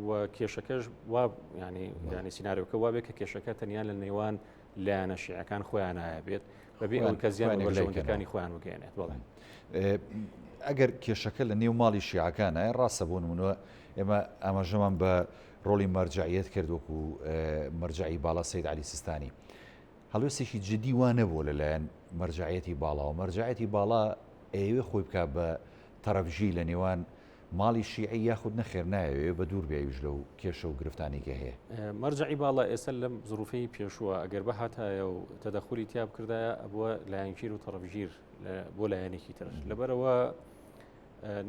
و کێشەکەش وا ینی سینناریۆکە وا بێت کە کێشەکە تەنیان لە نێوان لایەنە شیعەکان خۆیان نایە بێت بەبێ ئەو کە زیان بەرژەوەندەکانی خۆیان وگەێنێت بڵێن ئەگەر کێشەکە لە نێو ماڵی شیعەکانە ڕاستە بۆ نمونەوە ئێمە ئاماژەمان بە ڕۆڵی مەرجعیت کردوەکو مەرجعی باڵا سەید عەلی سیستانی هەڵوێستێکی جدی وانە بوو لەلایەن مەرجعیەتی باڵا و مەرجعیەتی باڵا ئەوێ خۆی بکە بە تەرەفژی لە نێوان ماڵی شیعی یاخود نەخێر نایەوێ بە دوور بێویش لەو کێشە و گرفتانێکە هەیە مەرجعی باڵا ئێستا لەم زروفەی پێشووە ئەگەر بە هاتایە و تەدەخولی تیا بکردایە ئەبووە لایەنگیر و تەرەفژیر بۆ لایەنێکی تر لەبەرەوە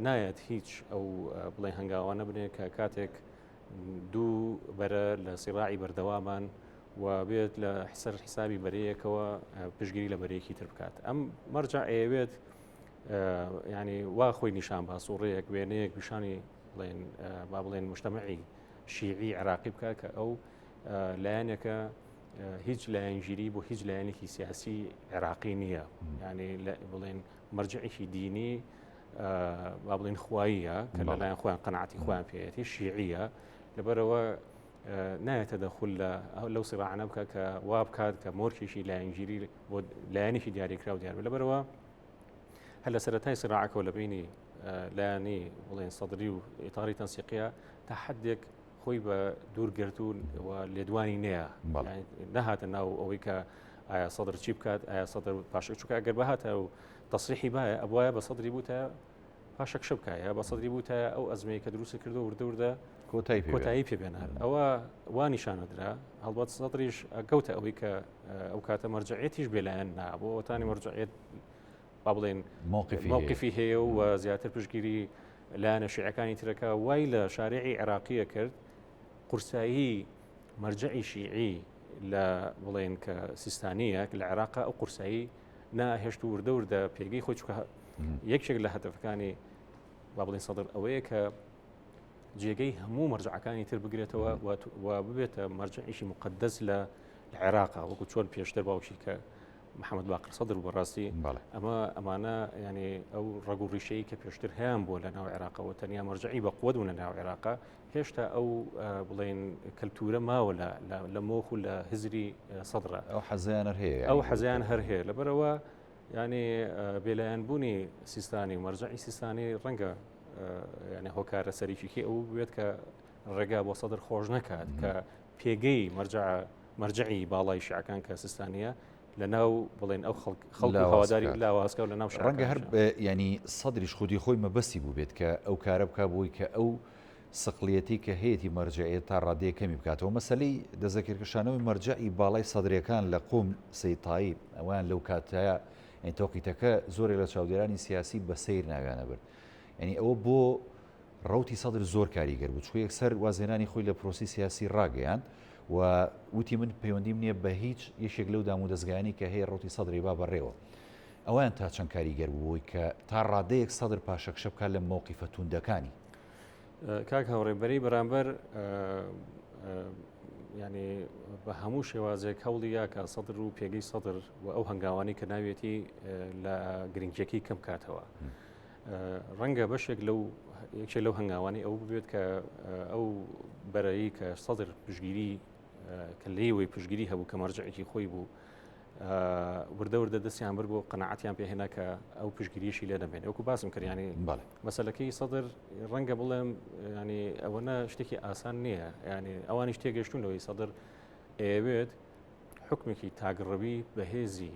نایەت هیچ ئەو بڵێ هەنگاوانە بنێ کە کاتێک دوو بەرە لە سیڕاعی بەردەوامان و بێت لە حسەر حسابی بەرەیەکەوە پشگیری لە بەرەیەکی تر بکات ئەم مەرجع ئەوێت ینی وا خۆی نیشان با سوڕەیەک وێنەیەک پیشانی بڵێن با بڵێن مجتەمەعی شیعی عراقی بکە کە ئەو لایەنێکە هیچ لایەنگیری بۆ هیچ لایەنێکی سیاسی عێراقی نییە ینی بڵێن مەرجعێکی دینی با بڵێن خواییە کە لەلایەن خۆیان قەناعەتی خۆیان پێێتی شیعیە لەبەرەوە نایەتە دەخول لەو سیڕاعانە بکە کە وا بکات کە مۆرکێکی لایەنگیری بۆ لایەنێکی دیاریکرا و دیار لەبەرەوە هەر لە سەرەتای سیڕاعەکەەوە لە بینی لایەنی بڵێن سەدری و ئیتاری تەنسیقیە تا حدێک خۆی بە دوورگرتوون و لێدوانی نییە نەهاتە ناو ئەوەی کە ئایا سەدر چی بکات ئایا سەدر پاشک چووکە گەر بەهاتە و تەسریحی باە ئەبواە بە سەدری بووتە پاشەک شە بکایە بە سەدری بووتە ئەو ئەزمەیە کە دروست کردو وردە کۆتایی پێبێنان ئەوە وانیشانەدرا هەڵبەت سەدریش گەوتە ئەوەی کە ئەو کاتە مەرجعێتیش بێلایەن نابوو وەتانی مەرجعێت با بڵێن مووقفی هەیە و زیاتر پشتگیری لایەنە شیعەکانی ترەکە وای لە شارعی عێراقیە کرد قورسایی مەرجعی شیعی لە بڵێن کە سیستانیە لە عێراقا ئەو قورسایی ناهێشت و وردە پێگەی خۆی چکە یەکێک لە هەدەفەکانی با بڵێن سەدر ئەوەیە کە جێگەی هەموو مەرجعەکانی تر بگرێتەوە و ببێتە مەرجعیشی مقدس لە عێراقا وەکو چۆن پێشتر باوشی کە محەممەد باقر سەدر بەڕاستی ئەمانە ینی ئەو ڕەگ و ڕیشەیە کە پێشتر هەیەیان بۆ لە ناو عێراقەوە تەنیا مەرجعی بە قووە لە ناو عێراقا هێشتا ئەو بڵێن کەلتورە ماوە لە مۆخ و لە هزری سەدرە ئەو حەزیان هەیە ئەو حەزیان هەر هەیە لەبەرەوە ینی بێلایەنبوونی سیستانی مەرجعی سیستانی ڕەنگە ینی هۆکارە سەرکیکی ئەو بێت کە ڕێگا بۆ سەدر خۆش نەکات کە پێگەی مەرجعی باڵای شیعەکان کە سیستانیە لە ناو بڵێن ئەو خەڵک هەواداری لاواسکە و لە ناو ڕەنگە هەر ینی سەدریش خودی خۆی مەبەستی بوو بێت کە ئەو کارە بک بۆی کە ئەو سقلەتی کە هەیەی مەرجعێت تا ڕادەیە کەمی بکاتەوە مەسەلەی دەزەکردکەشانەوەی مەرجعی باڵای سەدرەکان لە قوم سەیتایی ئەوان لەو کاتایە تۆقیتەکە زۆرێک لە چاودێرانی سیاسی بە سیر ناویانە برد ینی ئەوە بۆ ڕوتی سەدر زۆر کاریگەر بوو چۆ یەکسەر وازێنانی خۆی لە پرۆسی سیاسی ڕاگەیان و وتی من پەیوەندیم نییە بە هیچ یەکێک لەو دام و دەستگایانی کە هەیە ڕوتی سەدری با بەڕێوە ئەویان تا چەند کاریگەر بووی کە تا ڕادەیەک سەدر پاشەکشە بکات لە مووقیفە توندەکانی کاک هاوڕێبەری بەرامبەر ینی بە هەموو شێوازێک هەوڵی یاکە سەدر و پێگەی سەدر و ئەو هەنگاوانی کە ناوێتی لە گرنگجەکەی کەم کاتەوە ڕەنگە بەشێک یەکێک لەو هەنگاوانی ئەو ببێت کە ئەو بەرەیی کە سەدر پشگیری کە لێوەی پشگیری هەبوو کە مەرجعێکی خۆی بوو وردە وردە دەستیان بر بۆ قەنەعەتیان پێهێنا کە ئەو پشتگیریشی لێ دەبێت وەکو باسم کرد ینی مەسەلەکەی سەدر ڕەنگە بڵێم ینی ئەوەنە شتێکی ئاسان نییە ینی ئەوانی تێگەشتونەوەی سەدر ئەوێت حکمێکی تاگڕەوی بەهێزی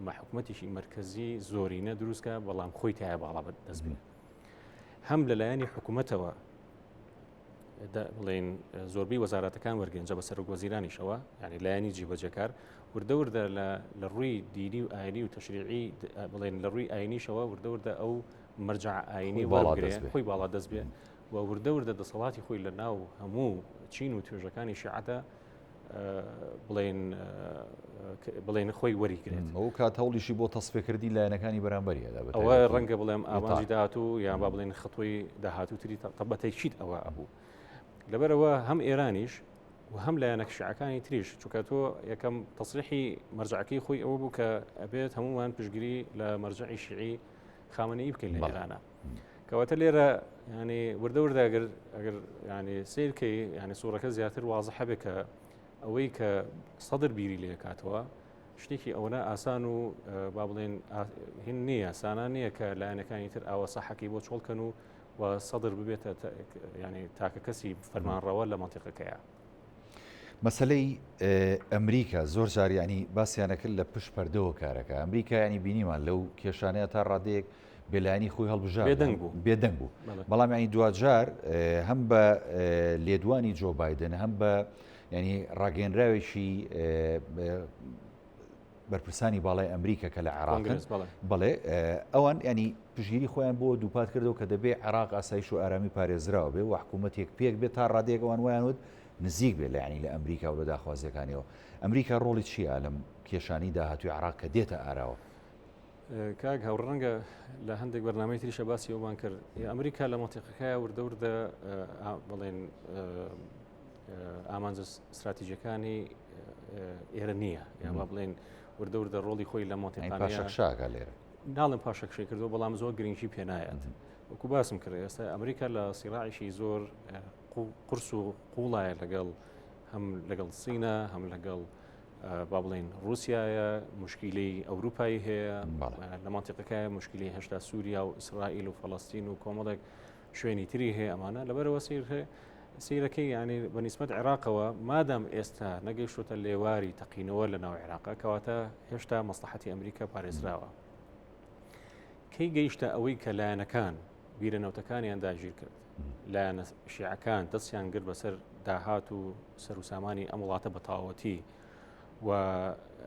محکومەتیشی مرکزی زۆرینە دروستکە بەڵام خۆی تایە باڵا دەست بێت هەم لەلایەنی حکوومەتەوە بڵێن زۆربەی وەزارەتەکان وەرگێنجە بە سەرۆکوەزیرانیشەوە ینی لایەنی جیبەجەکار وردە وردە لە ڕووی دینی و ئاینی و تەشریعی بڵێن لە ڕووی ئاینیشەوە وردە وردە ئەو مەرجع ئاینی خۆی باڵا دەست بێ و وردە وردە دەسەڵاتی خۆی لە ناو هەموو چین و توێژەکانی شیعەتە بڵێن خۆی وەریگرێت ئەو کات هەوڵیشی بۆ تەسفێکردی لایەنەکانی بەرامبەریە ئەوە ڕەنگە بڵێم ئامانجی داهاتوو یان با بڵێن خەتۆی داهاتووتری تەبەتەیشیت ئەوە ئەبوو لەبەرەوە هەم ئێرانیش و هەم لایەنە شیعەکانی تریش چونکە تۆ یەکەم تەسریحی مەرجعەکەی خۆی ئەوە بوو کە ئەبێت هەمومان پشتگیری لە مەرجعی شیعی خامنەئی بکەین لە ئێرانە کەواتە لێرە ینی وردە وردە ئەگەر ینی سیرکەی ینی سوورەکە زیاتر وازە هەبێت کە ئەوەی کە سەدر بیری لێ کاتەوە شتێکی ئەوەنە ئاسان و با بڵێن هین نییە سانان نییە کە لایەنەکانی تر ئاوە سەحەکی بۆ چۆڵکەن و سەدر ببێتە ینی تاکە کەسی فەرمانڕەوە لە مەنتیقەکەیە مەسلەی ئەمریکا زۆر جاریانی باسییانەکرد لە پشت پەردەوە کارەکە ئەمریکا ینی بینیمان لەو کێشانەیە تا ڕادەیەک بێلایانی خۆی هەڵبژار بێدەنگ بوو بەڵام ینی دوجار هەم بە لێدوانی جۆ بایدن هەم بە ینی ڕاگەنراوێکی بەرپرسانی باڵای ئەمریکا کە لە عێراق بڵێ ئەوان ینی پشگیری خۆیان بۆ دووپات کردەوە کە دەبێت عێراق ئاسایش و ئارامی پارێزراوە بێ و حکوومەتێک پێک بێت تا ڕادێکەوان وایانوت نزیک بێت لە ینی لە ئەمریکا و لە داخوازیەکانیەوە ئەمریکا ڕۆڵی چییە لەم کێشانی داهاتوی عێراق کە دێتە ئاراوە کاک هەوڕەنگە لە هەندێک بەرنامەی تریشە باسی ئەومان کرد ئەمریکا لە مەنتیقەکەیە وردە وردە بڵێن ئامانجە استراتیژیەکانی ئێرە نییە یان با بڵێن وردە وردە ڕۆڵی خۆی لە مۆتیقاشاکە لێرە ناڵم پاشەکشی کردو بەڵام زۆر گرنگی پێنایەت وەکو باسم کرد ئێستا ئەمریکا لە سیراعیشی زۆر قورس و قوڵایە لەگەڵ هەم لەگەڵ سینە هەم لەگەڵ با بڵێن رووسایە مشکیلی ئەوروپایی هەیە لە مانتیقەکە مشکلی هێشتا سووریا و ئیسرائیل و فەڵەستین و کۆمەڵێک شوێنی تری هەیە ئەمانە لەبەرەوە سیر هەیە سیرەکەی ینی بەنسبەت عێراقەوە مادام ئێستا نەگەیشتوتە لێواری تەقینەوە لە ناو عێراقا کەواتە هێشتا مەسلحەتی ئەمریکا پارێزراوە کەی گەیشتە ئەوەی کە لایەنەکان بیرەنەوتەکانیان داگیر کرد لایەنە شیعەکان دەستیان گرت بەسەر داهات و سەر و سامانی ئەم وڵاتە بەتاوەتی و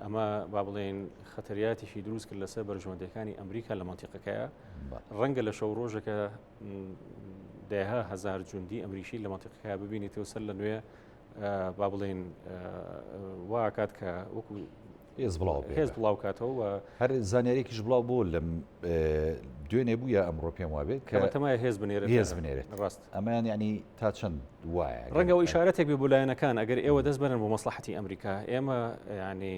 ئەمە با بڵێن خەتەریاتیشی دروست کرد لەسەر بەرژەوەندەکانی ئەمریکا لە مەنتیقەکەیە ڕەنگە لە شەو ڕۆژەکە داها هزار جوندی ئەمریشی لە مەنتیقەکە ببینیتەوە سەر لە نوێ با بڵێن واکات کە وەکو هێز بڵاو کاتەوە هەر زانیارێکیش بڵاو بوو لەم دوێنێ بوو یا ئەمڕۆ پێم وابێت کە تەمای هێز بنێرێت ڕاست ئەمان ینی تا چەند وایە ڕەنگەوە ئیشارەتێک بێ بۆ لایەنەکان ئەگەر ئێوە دەست بەرن بۆ مەسلحەتی ئەمریکا ئێمە ینی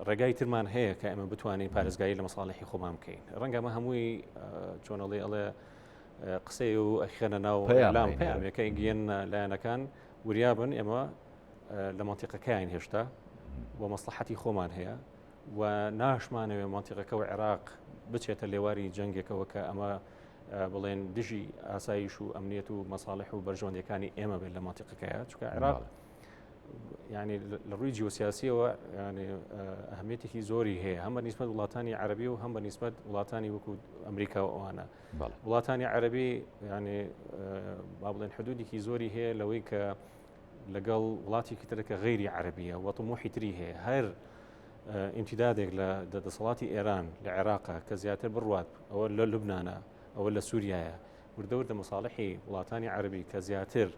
ڕێگای ترمان هەیە کە ئێمە بتوانین پارێزگایی لە مەساڵحی خۆمان بکەین ڕەنگە ئەمە هەمووی چۆنەڵێ ئەڵێ قسەی و ئەخێنە ناو پەیام پەیامەکە گەیەن لایەنەکان وریابن ئێمە لە مەنتیقەکەیان هێشتا بۆ مەسلحەتی خۆمان هەیە و ناشمانەوێ مەنتیقەکە و عێراق بچێتە لێواری جەنگێکەوە کە ئەمە بڵێن دژی ئاسایش و ئەمنیەت و مەساڵح و بەرژەوەندەکانی ئێمە بێت لە مەنتیقەکەیە چونکە عێراق ینی لە ڕووی جیۆسیاسیەوە ینی ئەهمیەتێکی زۆری هەیە هەم بە نیسبەت وڵاتانی عەرەبی و هەم بە نیسبەت وڵاتانی وەکو ئەمریکا و ئەوانە وڵاتانی عەرەبی ینی با بڵێن حدودێکی زۆری هەیە لەوەی کە لەگەڵ وڵاتێکی ترەکە غەیری عەرەبیە و طموحی تری هەیە هەر ئیمتیدادێک لە دەسەڵاتی ئێران لە عێراقا کە زیاتر بڕوات ئەوە لە لوبنانە ئەوە لە سووریایە وردە وردە مەساڵحی وڵاتانی عەرەبی کە زیاتر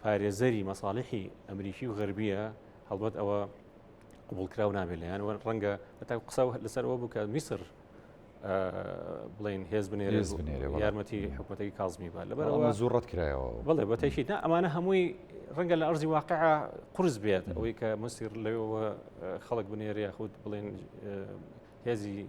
پارێزەری مەساڵحی ئەمریکی و غەربیە هەڵبەت ئەوە قبولکراو نابێت لەیان ڕەنگە هەتا قسە لەسەرەوە بوو کە میسر بڵین هێز بنێرێ یارمەتی حکوومەتەکەی کازمی بە لەبەرەوە زۆڕەت کرایەوە بڵێ بەتەشید ئەمانە هەمووی ڕەنگە لە ئەرزی واقعا قورس بێت ئەوەی کە مسیر لەوەوە خەڵک بنێرێ یاخود بڵێن هێزی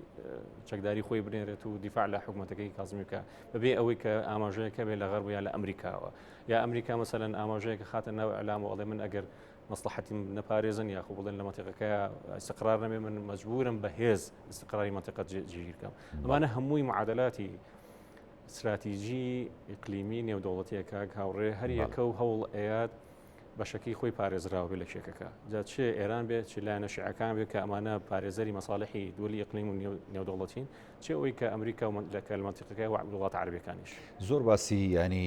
چەکداری خۆی بنێرێت و دیفاع لە حکوومەتەکەی کازمی بکە بەبێ ئەوەی کە ئاماژەیەکە بێت لە غەرب یا لە ئەمریکاوە یا ئەمریکا مەسەلەن ئاماژەیەکە خاتە ناو ئەلام و ئەڵێ من ئەگەر مصلحەتی نەپارێزن یاخۆ بڵێن لە مەنتیقەکە استقرار نەبێ من مەجبورم بە هێز استقراری مەنتیقە جێگیر بکەم ئەمانە هەمووی معادلاتی استراتیژی ئیقلیمی نێودەوڵەتیەکە هاوڕێ هەر یەکە و هەوڵ ئەیاد بەشەکەی خۆی پارێزراوە بێ لە شێکەکە جا چێ ئێران بێت چ لایەنە شیعەکان بێت کە ئەمانە پارێزەری مەساڵحی دووەلی ئیقلیم و نێودەوڵەتین چێ ئەوەی کە ئەمریکا و لە مەنتیقەکەی وڵاتە عەرەبیەکانیش زۆر باسی ینی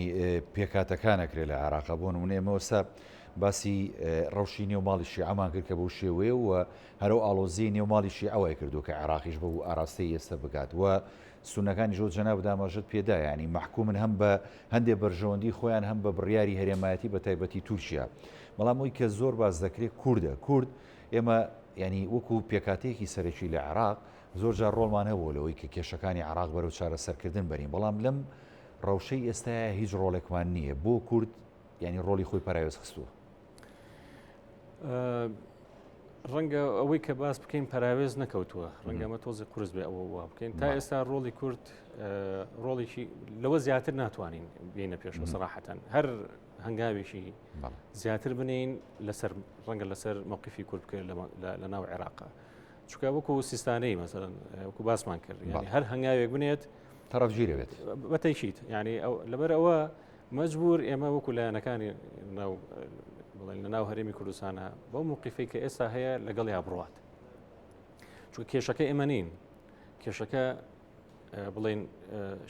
پێکاتەکانەکرێت لە عێراقا بۆ نمونە ئێمەوەستا باسی ڕەوشی نێوماڵی شیعەمان کرد کە بەو شێوەیە و هەرو ئاڵۆزی نێوماڵی شیعەوەی کردو کە عێراقیش بە ئاراستەی ئێستا بگات و سونەکانی ژۆ جەناب دامەژت پێدا ینی محکومن هەم بە هەندێک بەرژەوەندی خۆیان هەم بە بڕیاری هەرێمایەتی بە تایبەتی تورکیا بەڵام ئەوی کە زۆر باز دەکرێت کووردە کورد ئێمە ینی وەکو پێکاتەیەکی سەرەکی لە عێراق زۆر جار ڕۆڵمان هەبوو لەوەی کە کێشەکانی عێراق بەرەو چارەسەرکردن بەرین بەڵام لەم ڕەوشەی ئێستا هیچ ڕۆڵێکمان نییە بۆ کورد ینی ڕۆڵی خۆی پەراوێز خستووە ڕەنگە ئەوەی کە باس بکەین پەراوێز نەکەوتووە ڕەنگەمە تۆزی قورس بێ ئەوە وا بکەین تا ئێستا ڕۆڵی کورد ڕۆڵێکی لەوە زیاتر ناتوانین بینە پێشەوە سەراحەتەن هەر هەنگاوێکی زیاتر بنین لەسەر ڕەنگە لەسەر موقفی کورد بکرێت لە ناو عێراقا چونکە وەکو سیستانەی مەسەڵەن وەکو باسمان کرد یعنی هەر هەنگاوێک بنێت تەرەفگیرە بێت بەتەیشیت یعنی لەبەر ئەوە مەجبور ئێمە وەکو لایەنەکانی بڵێن لە ناو هەرێمی کوردستانە بەو موقفی کە ئێستا هەیە لەگەڵ یا بڕات چون کێشەکە ئێمە نین کێشەکە بڵێن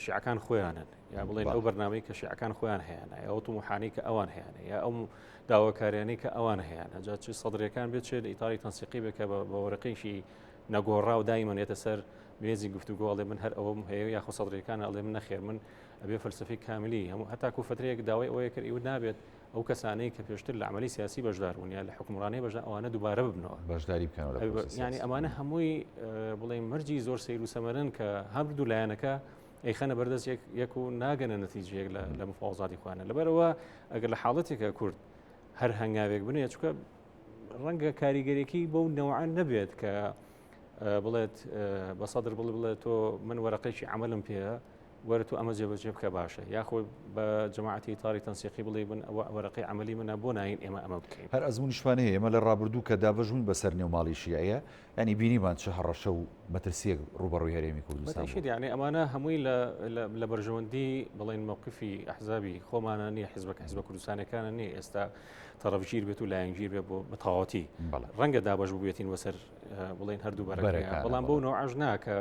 شیعەکان خۆیانن یا بڵێن ئەو بەرنامەی کە شیعەکان خۆیان هەیەە یا ئەو تومحانی کە ئەوان هەیەە یا ئەو داواکاریانەی کە ئەوان هەیەە جا چ سەدرەکان بێت چێت ئیتاری تەنسیقی بکە بە وەرەقەیشی نەگۆڕا و دایمەنێتە سەر مێزی گفتوگۆڵێ من هەر ئەوم هەیە یاخۆ سەدرەکان ئەڵێ من نەخێر من ئەبێ فەلسفی کاملی هەموو هەتاکو فترەیەک داوای ئەوەیە کرد ئیود نابێت ئەو کەسانەی کە پێشتر لە عملی سیاسی بەشدار بوون یا لە حکومڕانی بەشدار ئەوانە دووبارە ببنەوە بەشداری بکەنەوە ینی ئەمانە هەمووی بڵێن مەرجی زۆر سیر و سەمەرن کە هەردوو لایەنەکە ئەیخەنە بەردەست یەک و ناگەنە نەتیجەیەک لە مفاوزاتی خوانە لەبەرەوە ئەگەر لە حاڵەتێکە کورد هەر هەنگاوێک بنێ چکە ڕەنگە کاریگەرێکی بەو نەوعان نەبێت کە بڵێت بە سەدر بڵێت تۆ من وەرەقەیەکی عملم پێە وەرە تو ئەمە جێبەجێ بکە باشە یاخۆ بە جەماعەتی ئیتاری تەنسیقی بڵێ بن ئەوە وەرەقەی عملی منە بۆ ناین ئێمە ئەمە بکەین هەر ئەزمونیشوانە هەیە ئێمە لە ڕابردوو کە دابەژوون بەسەر نێوماڵی شیعەیە ینی بینیمان چه هەڕەشە و مەترسیەک ڕوبەڕووی هەرێمی کوردستان یعنی ئەمانە هەمووی لە بەرژەوەندی بڵێن موقفی ئەحزابی خۆمانە نییە حیزب کوردستانەکانە نیە ئێستا تەڕەفگیر بێت و لایەنگیر بێت بۆ بەتەواوەتی ڕەنگە دابەش بووێتین وەسەر بڵێن هەردوو بەرەکە بەڵام بۆ نەوعژ ناکە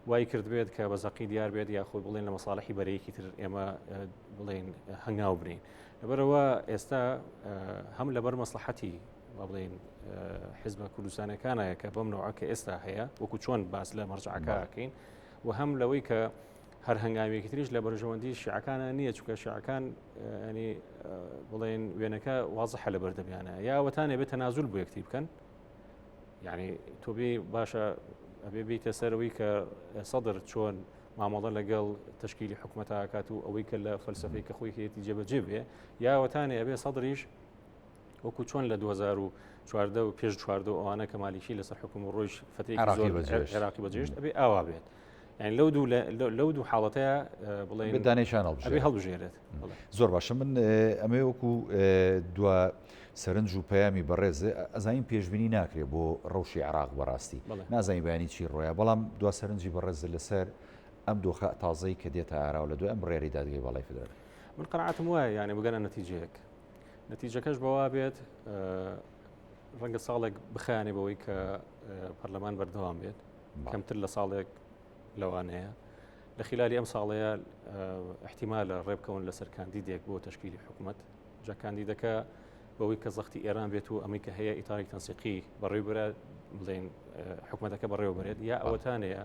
وای کرد بێت کە بەزەقی دیار بێت یاخۆی بڵێن لە مەساڵحی بەرەیەکی تر ئێمە بڵێن هەنگاو برین لەبەرەوە ئێستا هەم لەبەر مەسلحەتی بڵێن حیزبە کوردستانەکانایە کە بەم نوعە کە ئێستا هەیە وەکو چۆن باس لە مەرجعەکەکەین و هەم لەوەی کە هەر هەنگاوێکی تریش لە بەرژەوەندی شیعەکانە نییە چونکە شیعەکان ینی بڵێن وێنەکە وازحە لە بەردەمیانە یاوەتانێ بێت تەنازول بۆ یەکتی بکەن یعنی تۆ بێ باشە ئەبێ بیتە سەرەوەی کە سەدر چۆن مامەڵە لەگەڵ تشکیلی حکوومەتاکات و ئەوەی کە لە فەلسفەی کە خۆی هەیەی جێبەجێ بێ یاوەتانێ ئەبێ سەدریش وەکو چۆن لە 2014 و پێش چواردە ئەوانە کە مالیکی لەسەر حکوم و ڕۆژ فترێکی زۆر عێراقی بەجێشت ئەبێ ئاوا بێت یعنی لەو دوو حاڵەتەیە بڵێن دانیشان هەڵبژێرێت زۆر باشە من ئەمێ وەکو دوا سەرنج و پەیامی بەڕێز ئەزانین پێشبینی ناکرێت بۆ ڕەوشی عێراق بەڕاستی نازانین بەیانی چی ڕۆیە بەڵام دوا سەرنجی بەڕێز لەسەر ئەم دۆخە تازەی کە دێتە ئاراو لە دوای ئەم بڕیاری دادگای باڵای فدرال من قەناعەتم وایە یعنی بگەنە نەتیجەیەک نەتیجەکەش بەوا بێت ڕەنگە ساڵێک بخیانێ بەوەی کە پەرلەمان بەردەوام بێت کەمتر لە ساڵێک لەوانەیە لە خلالی ئەم ساڵەیە احتیمالە ڕێبکەون لەسەر کاندیدێک بۆ تشکیلی حکوومەت جا کاندیدەکە بەوەی کە زەختی ئێران بێت و ئەمەی کە هەیە ئیتاری تەنسیقی بەڕێو برە بڵێن حکوومەتەکە بەڕێوە بێت یا ئەوەتانەیە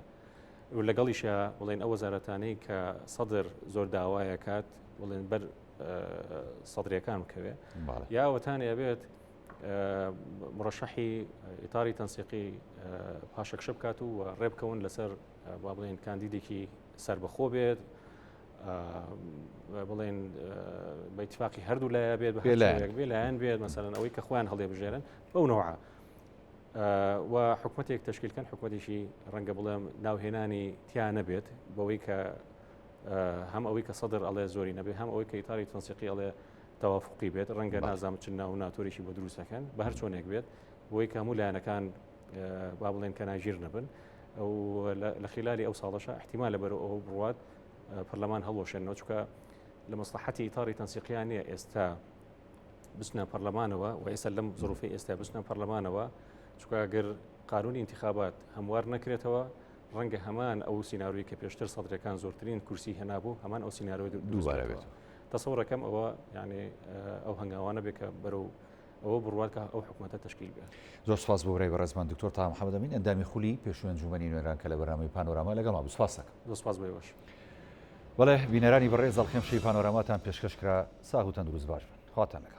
لەگەڵیشە بڵێن ئەو وەزارەتانەی کە سەدر زۆر داوایە کات بڵێن بەر سەدرەکان بکەوێ یا ئەوەتانەیە بێت مڕەشەحی ئیتاری تەنسیقی پاشەکشە بکات و ڕێبکەون لەسەر با بڵێن کاندیدێکی سربەخۆ بێت بڵێن بە ئیتفاقی هەردوو لایە بێت بێ لایەن بێت مەسەڵەن ئەوەی کە خۆیان هەڵێ بژێرن بەو نەوعە و حکوومەتێک تشکیلکەن حکوومەتێکی ڕەنگە بڵێم ناوهێنانی تیا نەبێت بەوەی کە هەم ئەوەی کە سەدر ئەڵێ زۆری نەبێت هەم ئەوەی کە ئیتاری تەنسیقی ئەڵێ تەوافقی بێت ڕەنگە نازانم چ ناو ناتۆریشی بۆ دروستەکەن بە هەر چۆنێک بێت بۆی کە هەموو لایەنەکان با بڵێن کە ناژیر نەبن ئەو لە خلالی ئەو ساڵەشە احتیمال لەبەرەوە ئەو بڕوات پەرلەمان هەڵۆشێنەوە چونکە لە مەسلحەتی ئیتاری تەنسیقیان نییە ئێستا بچنە پەرلەمانەوە و ئێستا لەم زۆرفی ئێستا بچنە پەرلەمانەوە چونکە ئەگەر قانونی انتخابات هەموار نەکرێتەوە ڕەنگە هەمان ئەو سینناروی کە پێشتر سەدرەکان زۆرترین کورسی هێنابوو هەمان ئەو سینناروی دووبارە بێت. تەسەوڕەکەم ئەوە یعنی ئەو هەنگاوانە بێت کە بەرەو ئەوە بڕوات کە ئەو حکوومەتە تشکیل بێت. زۆر سپاس بۆ ڕێی بەڕێزمان دکتۆر تا محەممەد ئەمین ئەندامی خولی پێشوێن انجومەنی نوێنەران کە لە بەرنامەی پانۆراما لەگەڵ سپاس دەکەم. زۆر سپاس بۆ ئێوەش. بەڵێ بینەرانی بەڕێز ئەڵخێم شەوی پانۆراماتان پێشکەشکرا ساغ و تەندروست باش بن. خواتان لەگەڵ.